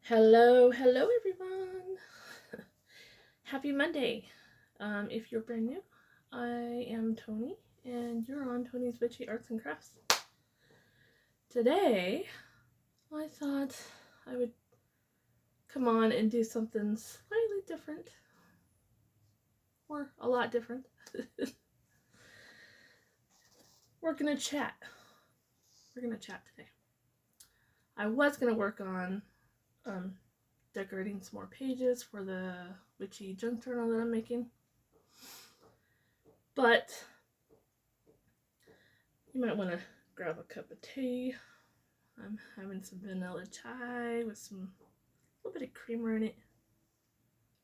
Hello, hello everyone. Happy Monday. If you're brand new, I am Tony and you're on Tony's Witchy Arts and Crafts. Today, I thought I would come on and do something slightly different, or a lot different. We're gonna chat. We're gonna chat today. I was gonna work on decorating some more pages for the witchy junk journal that I'm making. But you might want to grab a cup of tea. I'm having some vanilla chai with a little bit of creamer in it.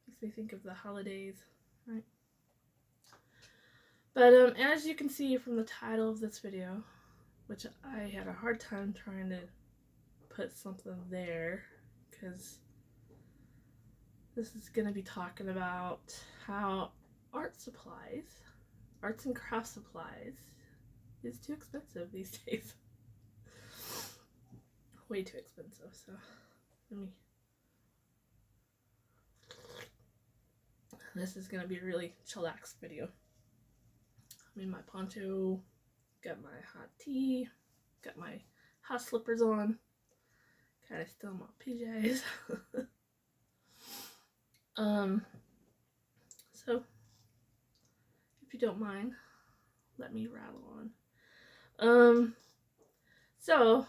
Makes me think of the holidays, right? But as you can see from the title of this video, which I had a hard time trying to put something there, because this is going to be talking about how arts and craft supplies, is too expensive these days. Way too expensive. So this is going to be a really chillax video. I'm in my poncho, got my hot tea, got my hot slippers on, kind of still in my PJs. So if you don't mind, let me rattle on. So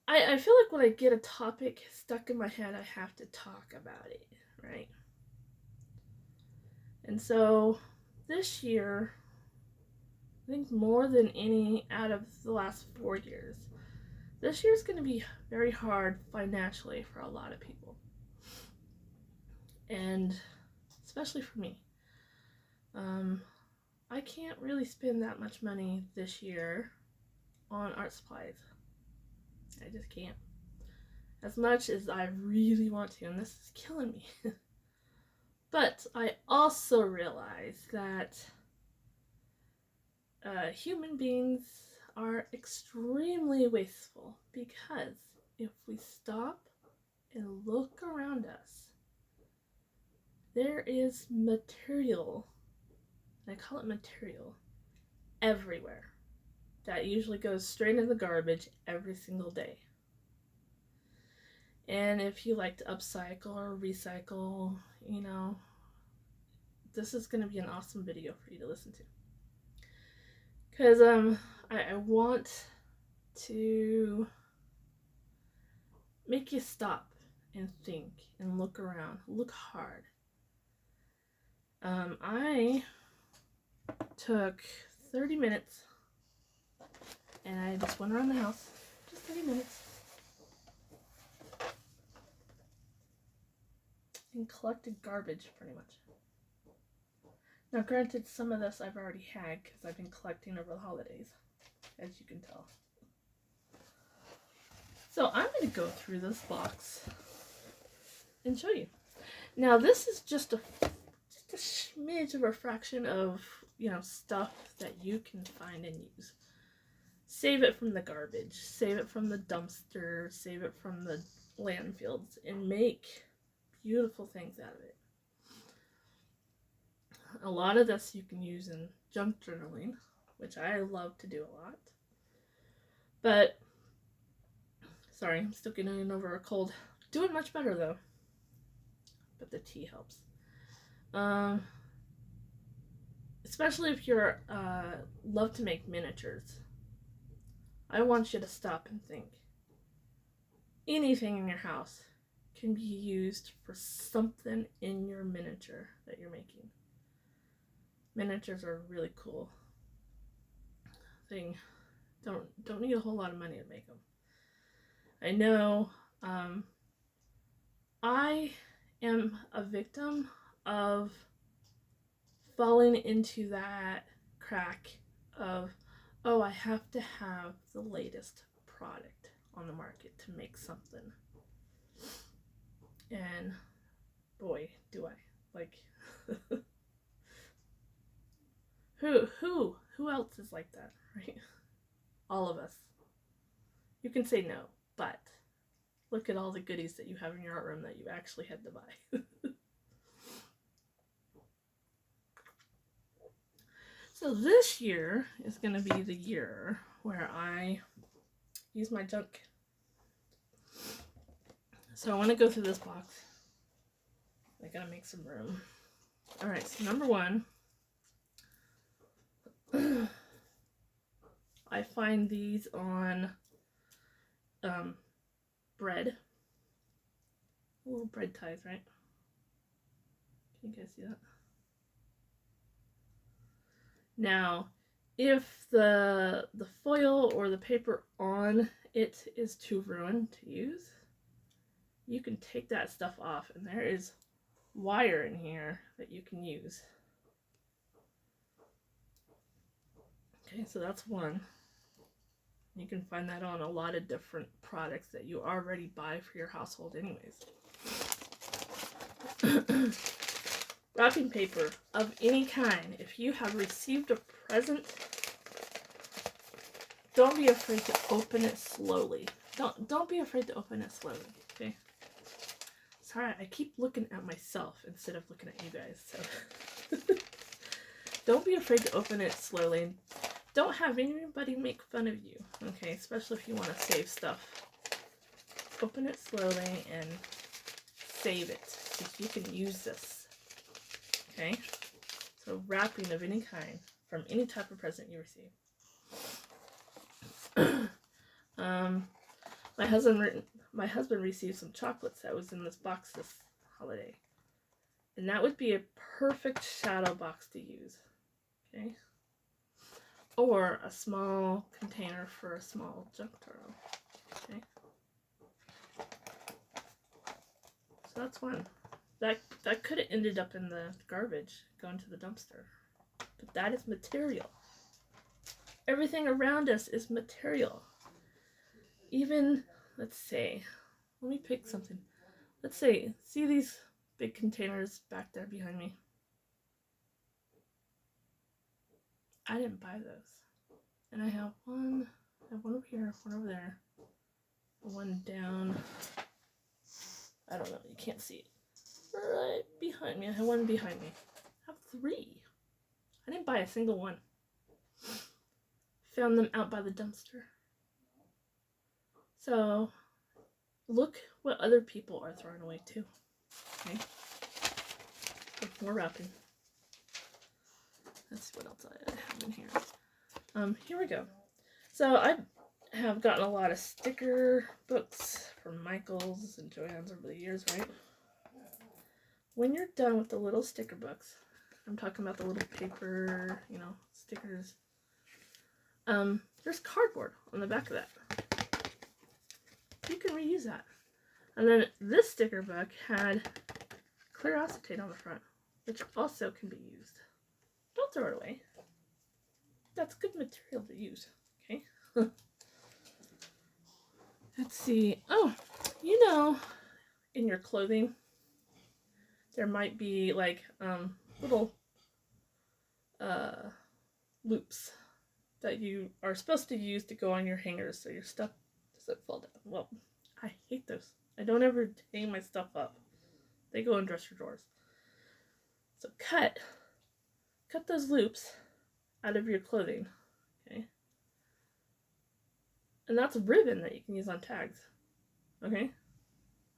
I feel like when I get a topic stuck in my head, I have to talk about it, right? And so this year, I think more than any out of the last 4 years, this year's going to be very hard financially for a lot of people. And especially for me. I can't really spend that much money this year on art supplies. I just can't. As much as I really want to, and this is killing me. But I also realize that human beings are extremely wasteful, because if we stop and look around us, there is material, and I call it material, everywhere that usually goes straight in the garbage every single day. And if you like to upcycle or recycle, this is going to be an awesome video for you to listen to. Because I want to make you stop and think and look around, look hard. I took 30 minutes and I just went around the house, just 30 minutes, and collected garbage pretty much. Now granted, some of this I've already had because I've been collecting over the holidays, as you can tell. So I'm going to go through this box and show you. Now this is just a smidge of a fraction of, stuff that you can find and use. Save it from the garbage, save it from the dumpster, save it from the landfills, and make beautiful things out of it. A lot of this you can use in junk journaling, which I love to do a lot. But, sorry, I'm still getting over a cold. Doing much better though. But the tea helps. Especially if you're love to make miniatures. I want you to stop and think. Anything in your house can be used for something in your miniature that you're making. Miniatures are a really cool thing. Don't need a whole lot of money to make them. I know I am a victim of falling into that crack of, oh, I have to have the latest product on the market to make something. And boy, do I. Like, who else is like that, right? All of us. You can say no, but look at all the goodies that you have in your art room that you actually had to buy. So this year is going to be the year where I use my junk. So I want to go through this box. I gotta make some room. Alright, so number one, I find these on bread. Little bread ties, right? Can you guys see that? Now, if the foil or the paper on it is too ruined to use, you can take that stuff off, and there is wire in here that you can use. Okay, so that's one. You can find that on a lot of different products that you already buy for your household anyways. Wrapping paper of any kind. If you have received a present, don't be afraid to open it slowly. Don't be afraid to open it slowly, okay? Sorry, I keep looking at myself instead of looking at you guys, so. Don't be afraid to open it slowly. Don't have anybody make fun of you, okay? Especially if you want to save stuff. Open it slowly and save it, because you can use this, okay? So wrapping of any kind, from any type of present you receive. My husband received some chocolates that was in this box this holiday. And that would be a perfect shadow box to use, okay? Or a small container for a small junk turtle. Okay. So that's one. That could have ended up in the garbage, going to the dumpster. But that is material. Everything around us is material. Even, let's say, let me pick something. Let's say, see these big containers back there behind me? I didn't buy those. And I have one over here, one over there, one down, I don't know, you can't see it, right behind me. I have one behind me. I have three. I didn't buy a single one. Found them out by the dumpster. So, look what other people are throwing away too. Okay? With more wrapping. Let's see what else I have in here. Here we go. So I have gotten a lot of sticker books from Michael's and Joann's over the years, right? When you're done with the little sticker books, I'm talking about the little paper, stickers. There's cardboard on the back of that. You can reuse that. And then this sticker book had clear acetate on the front, which also can be used. Don't throw it away. That's good material to use, okay? Let's see. Oh, in your clothing, there might be like little loops that you are supposed to use to go on your hangers so your stuff doesn't fall down. Well, I hate those. I don't ever hang my stuff up. They go in dresser drawers. So cut those loops out of your clothing, okay? And that's a ribbon that you can use on tags, okay?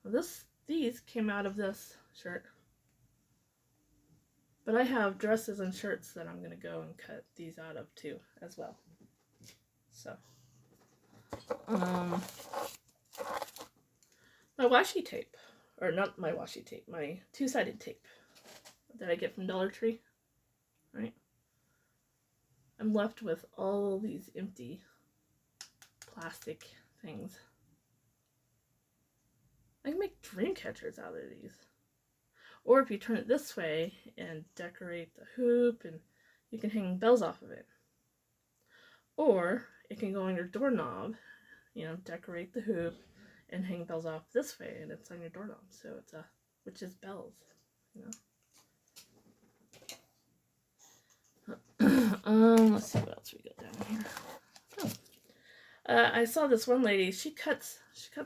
Well, these came out of this shirt, but I have dresses and shirts that I'm gonna go and cut these out of too, as well. So, my washi tape, or not my washi tape, my two-sided tape that I get from Dollar Tree, right? I'm left with all these empty plastic things. I can make dream catchers out of these. Or if you turn it this way and decorate the hoop, and you can hang bells off of it. Or it can go on your doorknob, decorate the hoop and hang bells off this way, and it's on your doorknob. So it's which is bells, Let's see what else we got down here. I saw this one lady. She cuts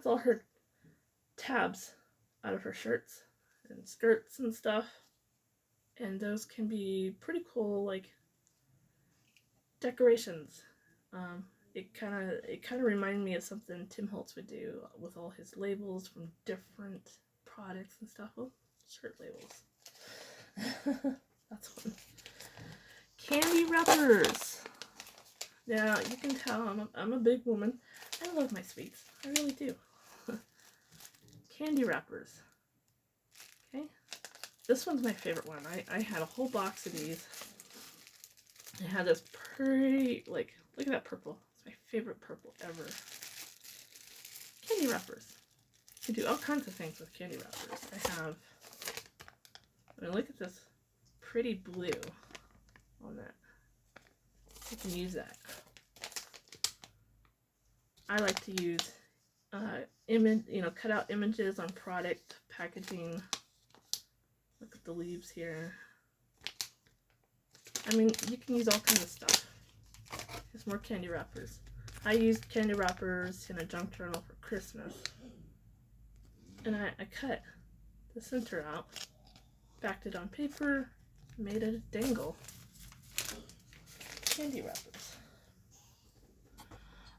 all her tabs out of her shirts and skirts and stuff. And those can be pretty cool, like decorations. It kind of reminded me of something Tim Holtz would do with all his labels from different products and stuff. Oh, shirt labels. That's fun. Candy wrappers. Now you can tell I'm a big woman. I love my sweets. I really do. Candy wrappers. Okay. This one's my favorite one. I had a whole box of these. I had this pretty, like, look at that purple. It's my favorite purple ever. Candy wrappers. You can do all kinds of things with candy wrappers. I mean, look at this pretty blue on that. You can use that. I like to use cut out images on product packaging. Look at the leaves here. I mean, you can use all kinds of stuff. There's more candy wrappers. I used candy wrappers in a junk journal for Christmas. And I cut the center out, backed it on paper, made it a dangle. Candy wrappers.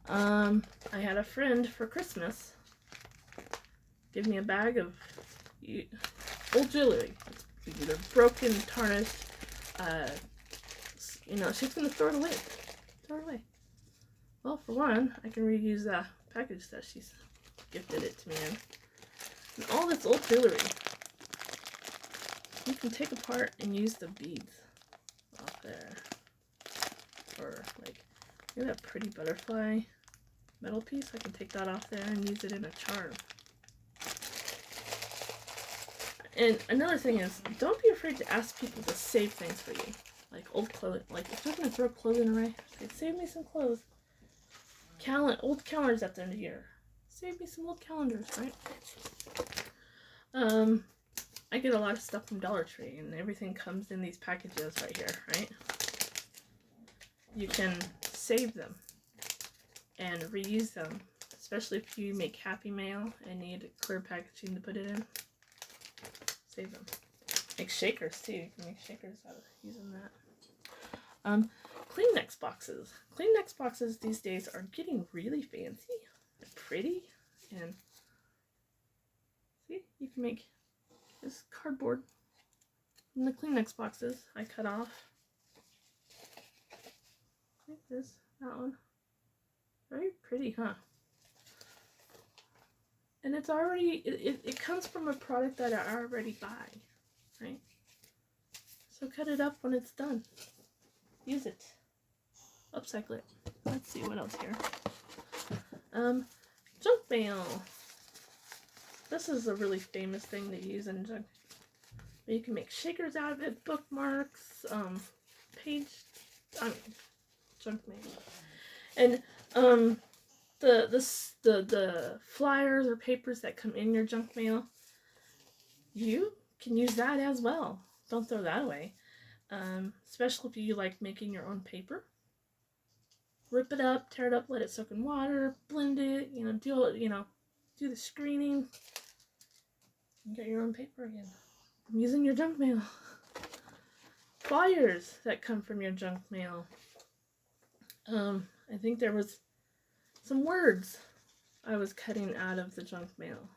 I had a friend for Christmas give me a bag of old jewelry. It's either broken, tarnished, she's gonna throw it away. Throw it away. Well, for one, I can reuse the package that she's gifted it to me in. And all this old jewelry, you can take apart and use the beads off there. Or, like, look at that pretty butterfly metal piece. I can take that off there and use it in a charm. And another thing is, don't be afraid to ask people to save things for you. Like old clothing. Like, if you're going to throw clothing away, say, save me some clothes. Old calendars at the end of the year. Save me some old calendars, right? I get a lot of stuff from Dollar Tree, and everything comes in these packages right here, right? You can save them and reuse them, especially if you make Happy Mail and need clear packaging to put it in. Save them. Make shakers too. You can make shakers out of using that. Kleenex boxes. Kleenex boxes these days are getting really fancy and pretty, and see, you can make this cardboard from the Kleenex boxes I cut off. Like this, that one. Very pretty, huh? And it's already, it comes from a product that I already buy, right? So cut it up when it's done. Use it. Upcycle it. Let's see what else here. Junk mail. This is a really famous thing to use in junk. You can make shakers out of it, bookmarks, junk mail. And the flyers or papers that come in your junk mail, you can use that as well. Don't throw that away. Especially if you like making your own paper. Rip it up, tear it up, let it soak in water, blend it, do the screening. You get your own paper again. I'm using your junk mail. Flyers that come from your junk mail. I think there was some words I was cutting out of the junk mail.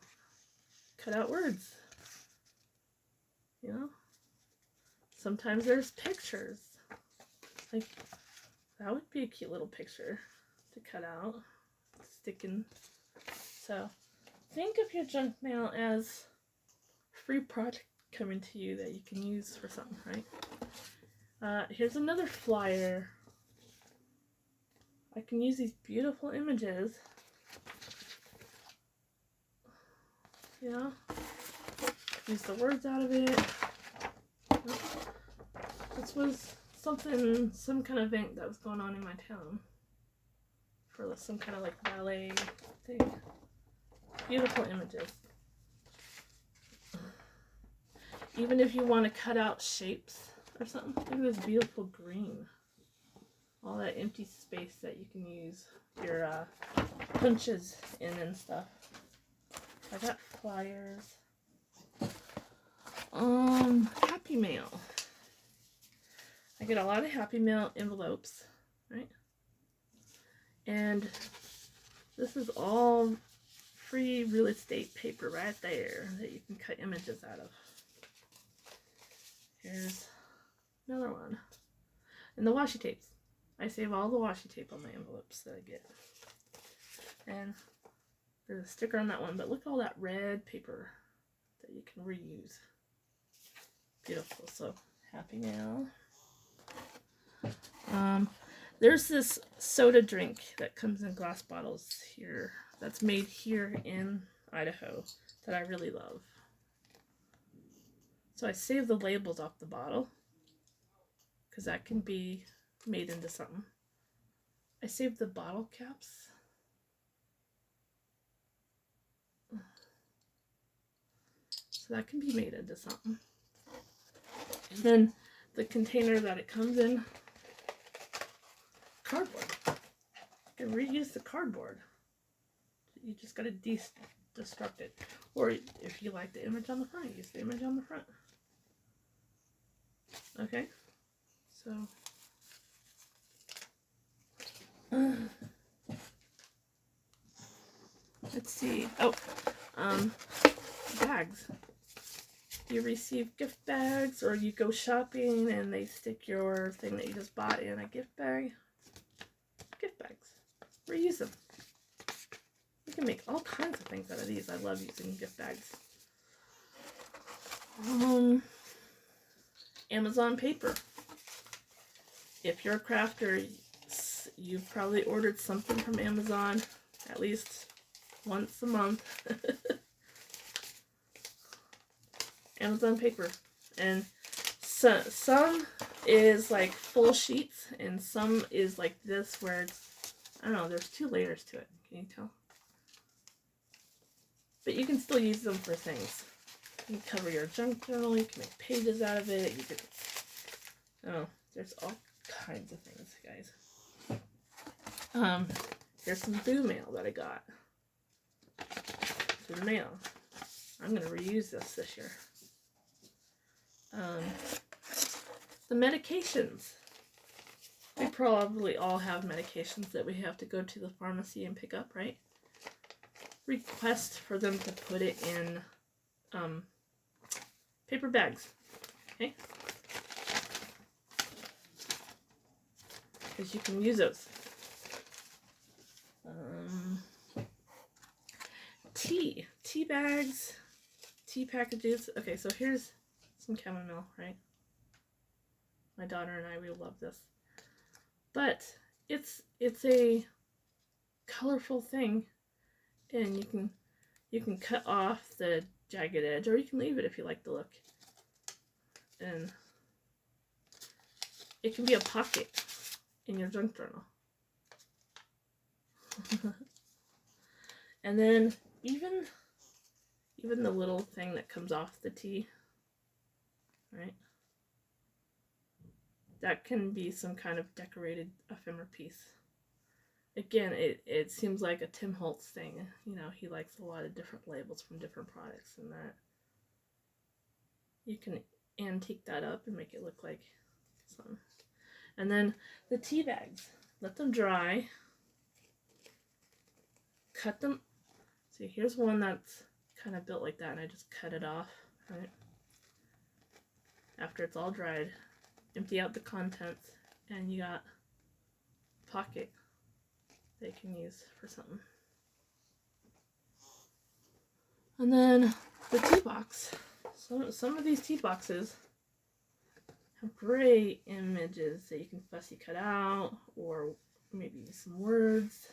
Cut out words. Sometimes there's pictures. Like, that would be a cute little picture to cut out. Sticking. So, think of your junk mail as a free product coming to you that you can use for something, right? Here's another flyer. I can use these beautiful images. Use the words out of it. This was some kind of event that was going on in my town. For some kind of like ballet thing. Beautiful images. Even if you want to cut out shapes or something, look at this beautiful green. All that empty space that you can use your punches in and stuff. I got flyers. Happy Mail. I get a lot of Happy Mail envelopes, right? And this is all free real estate paper right there that you can cut images out of. Here's another one. And the washi tapes. I save all the washi tape on my envelopes that I get. And there's a sticker on that one, but look at all that red paper that you can reuse. Beautiful. So, Happy Mail. There's this soda drink that comes in glass bottles here, that's made here in Idaho, that I really love. So I save the labels off the bottle, because that can be made into something. I save the bottle caps. So that can be made into something. And then the container that it comes in, cardboard. You can reuse the cardboard. You just gotta destruct it. Or if you like the image on the front, use the image on the front. Okay, so let's see. Oh, bags. You receive gift bags, or you go shopping and they stick your thing that you just bought in a gift bag. Gift bags. Reuse them. You can make all kinds of things out of these. I love using gift bags. Amazon paper. If you're a crafter, you've probably ordered something from Amazon at least once a month. Amazon paper. And some is like full sheets, and some is like this where it's, I don't know, there's 2 layers to it. Can you tell? But you can still use them for things. You can cover your junk journal, you can make pages out of it, you can, oh, there's all kinds of things, guys. Here's some Boo mail that I got through the mail. I'm going to reuse this year. The medications. We probably all have medications that we have to go to the pharmacy and pick up, right? Request for them to put it in paper bags, okay? Because you can use those. Tea bags, tea packages. Okay, so here's some chamomile, right? My daughter and I, we love this. But it's a colorful thing, and you can cut off the jagged edge, or you can leave it if you like the look. And it can be a pocket in your junk journal. And then even the little thing that comes off the tea, right? That can be some kind of decorated ephemera piece. Again, it seems like a Tim Holtz thing. You know, he likes a lot of different labels from different products, and that you can antique that up and make it look like something. And then the tea bags. Let them dry. Cut them. See, here's one that's kind of built like that, and I just cut it off, right? After it's all dried, empty out the contents, and you got a pocket they can use for something. And then the tea box. Some of these tea boxes have great images that you can fussy cut out, or maybe some words.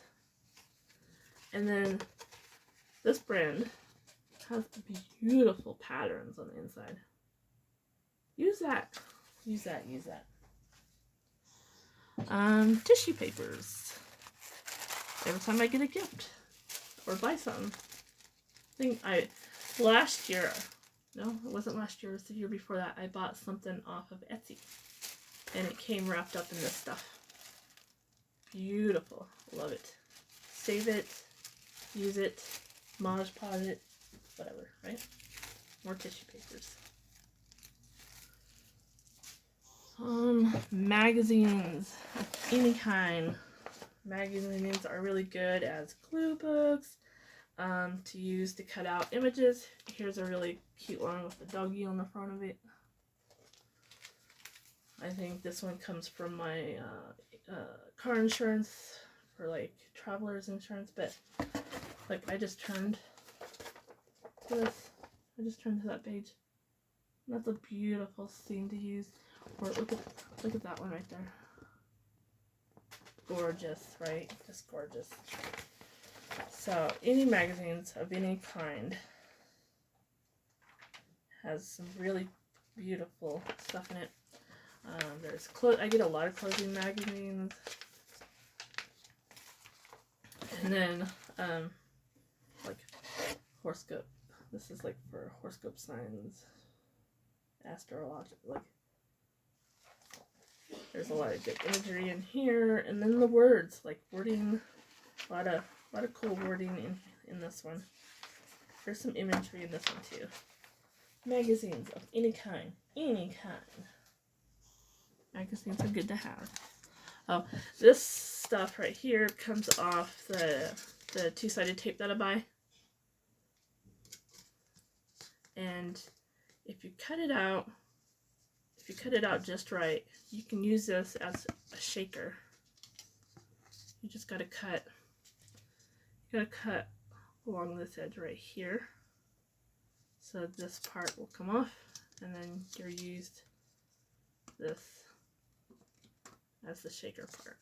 And then this brand has beautiful patterns on the inside. Use that. Use that. Use that. Tissue papers. Every time I get a gift or buy something. Last year, no, it wasn't last year, it was the year before that, I bought something off of Etsy. And it came wrapped up in this stuff. Beautiful. Love it. Save it. Use it. Mod Podge it. whatever, right? More tissue papers. Magazines of any kind. Magazines are really good as glue books, to use to cut out images. Here's a really cute one with the doggy on the front of it. I think this one comes from my car insurance for like traveler's insurance, but like I just turned to this. I just turned to that page. And that's a beautiful scene to use. Or look at that one right there. Gorgeous, right? Just gorgeous. So any magazines of any kind has some really beautiful stuff in it. There's I get a lot of clothing magazines, and then like horoscope. This is like for horoscope signs, astrology. Like there's a lot of good imagery in here, and then the words, like wording, a lot of cool wording in this one. There's some imagery in this one too. Magazines of any kind, any kind. Magazines are good to have. Oh, this stuff right here comes off the two-sided tape that I buy. And if you cut it out just right, you can use this as a shaker. You just gotta cut along this edge right here, so this part will come off, and then you're used this as the shaker part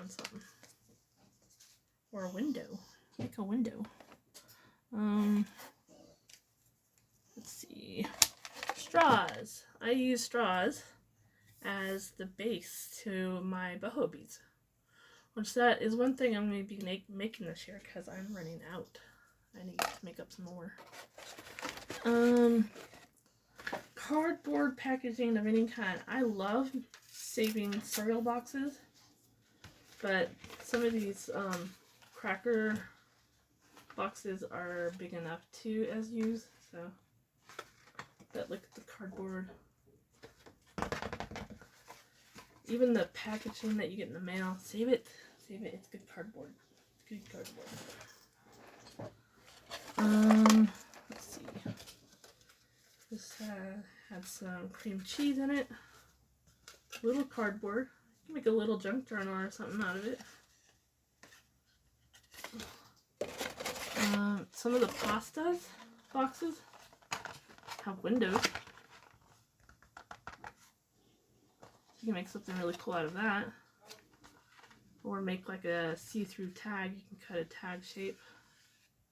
on something. Or a window. Make a window. Let's see. Straws. I use straws as the base to my boho beads. Which that is one thing I'm going to be making this year because I'm running out. I need to make up some more. Cardboard packaging of any kind. I love saving cereal boxes, but some of these cracker boxes are big enough to as use. So, but look at the cardboard. Even the packaging that you get in the mail, save it. Save it. It's good cardboard. Good cardboard. Let's see. This had some cream cheese in it. Little cardboard. You can make a little junk journal or something out of it. Some of the pastas boxes have windows. You can make something really cool out of that. Or make like a see-through tag. You can cut a tag shape.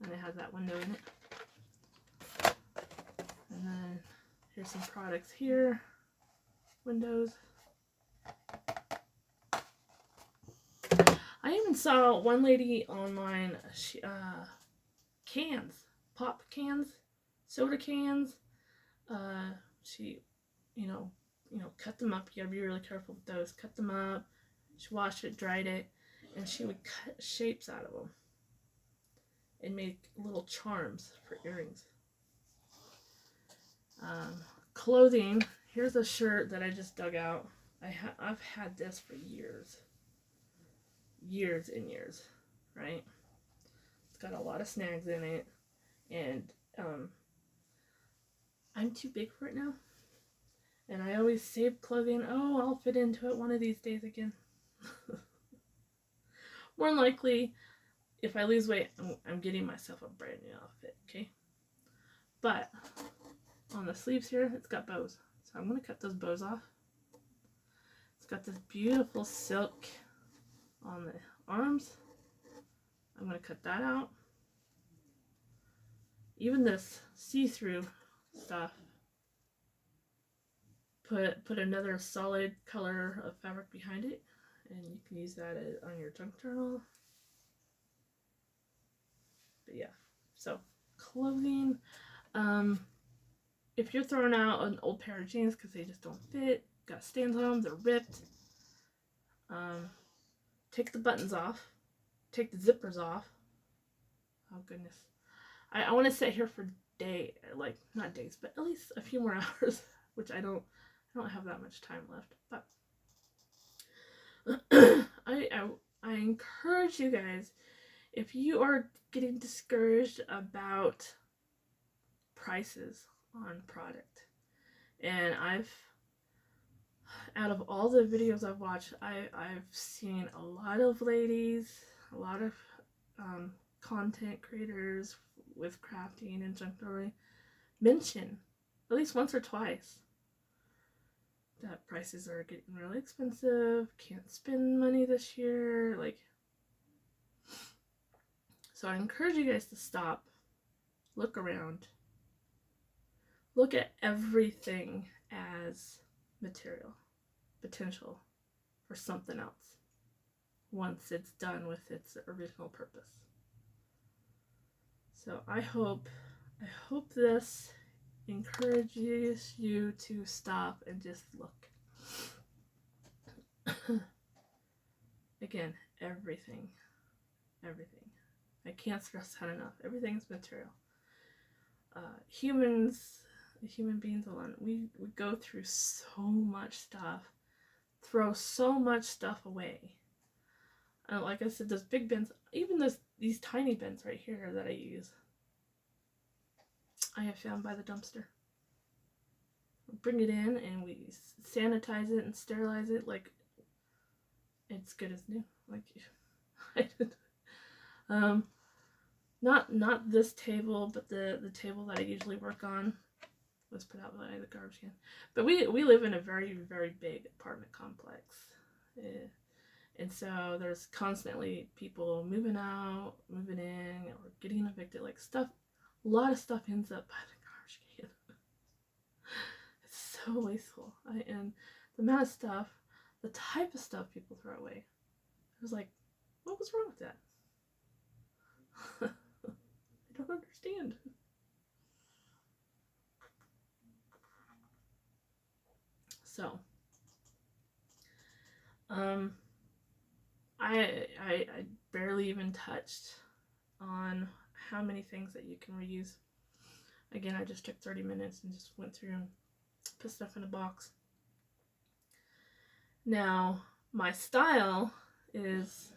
And it has that window in it. And then here's some products here. Windows. I even saw one lady online, cans, pop cans, soda cans. She, cut them up. You gotta be really careful with those. Cut them up. She washed it, dried it, and she would cut shapes out of them and make little charms for earrings. Clothing. Here's a shirt that I just dug out. I've had this for years. Years and years, right? It's got a lot of snags in it, and I'm too big for it now. And I always save clothing. Oh, I'll fit into it one of these days again. More than likely, if I lose weight, I'm getting myself a brand new outfit, okay? But on the sleeves here, it's got bows. So I'm going to cut those bows off. It's got this beautiful silk on the arms. I'm going to cut that out. Even this see-through stuff, put another solid color of fabric behind it, and you can use that on your junk journal. But yeah, so clothing. If you're throwing out an old pair of jeans because they just don't fit, got stains on them, they're ripped, take the buttons off, take the zippers off. Oh goodness. I want to sit here for like not days, but at least a few more hours, which I don't have that much time left. But I encourage you guys, if you are getting discouraged about prices on product, and out of all the videos I've watched, I've seen a lot of ladies, a lot of content creators with crafting and junk jewelry mention at least once or twice that prices are getting really expensive, can't spend money this year, like. So I encourage you guys to stop, look around, look at everything as material, potential for something else once it's done with its original purpose. So I hope this encourages you to stop and just look. Again, everything. I can't stress that enough. Everything's material. Human beings alone, we go through so much stuff, throw so much stuff away. Like I said, those big bins, even these tiny bins right here that I use, I have found by the dumpster. Bring it in and we sanitize it and sterilize it like it's good as new. Like, not this table, but the table that I usually work on was put out by the garbage can. But we live in a very, very big apartment complex. And so there's constantly people moving out, moving in, or getting evicted. Like stuff, a lot of stuff ends up by the garbage can. It's so wasteful. And the amount of stuff, the type of stuff people throw away. I was like, what was wrong with that? I don't understand. So, I barely even touched on how many things that you can reuse. Again, I just took 30 minutes and just went through and put stuff in a box. Now, my style is,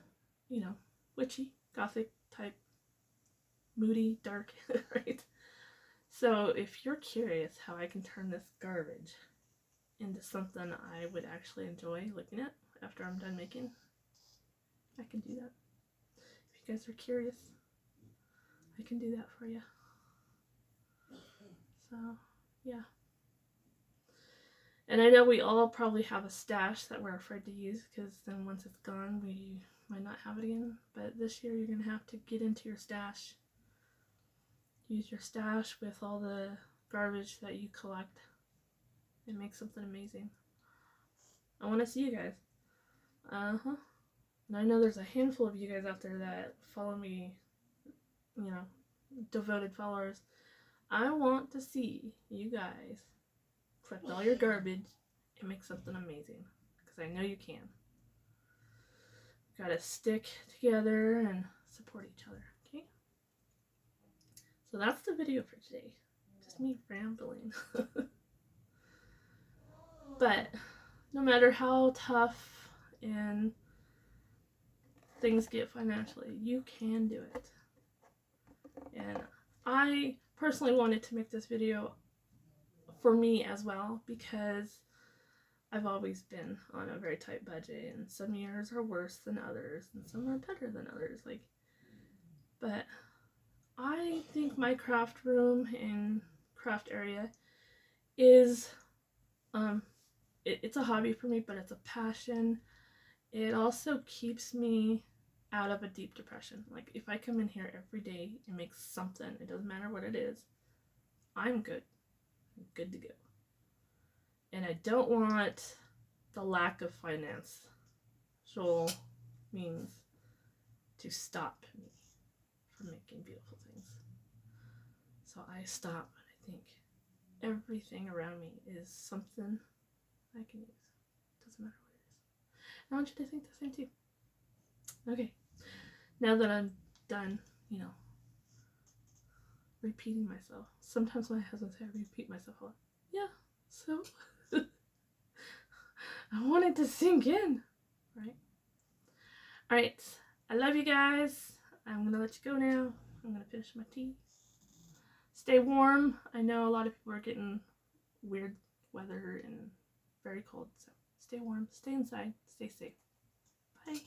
witchy, gothic type, moody, dark, right? So if you're curious how I can turn this garbage into something I would actually enjoy looking at after I'm done making, I can do that. If you guys are curious, I can do that for you. So, yeah. And I know we all probably have a stash that we're afraid to use, because then once it's gone, we might not have it again. But this year, you're going to have to get into your stash. Use your stash with all the garbage that you collect and make something amazing. I want to see you guys. And I know there's a handful of you guys out there that follow me, devoted followers. I want to see you guys collect all your garbage and make something amazing, because I know you can. Gotta stick together and support each other, okay? So that's the video for today. Just me rambling. But no matter how tough and things get financially, you can do it. And I personally wanted to make this video for me as well, because I've always been on a very tight budget, and some years are worse than others, and some are better than others. But I think my craft room and craft area is, it's a hobby for me, but it's a passion. It also keeps me out of a deep depression. Like, if I come in here every day and make something, it doesn't matter what it is, I'm good. I'm good to go. And I don't want the lack of financial means to stop me from making beautiful things. So I stop and I think everything around me is something I can use. Doesn't matter what it is. I want you to think the same too. Okay, now that I'm done, repeating myself. Sometimes my husband says I repeat myself a lot. Yeah, so I want it to sink in, right? Alright, I love you guys. I'm going to let you go now. I'm going to finish my tea. Stay warm. I know a lot of people are getting weird weather and very cold, so stay warm, stay inside, stay safe. Bye.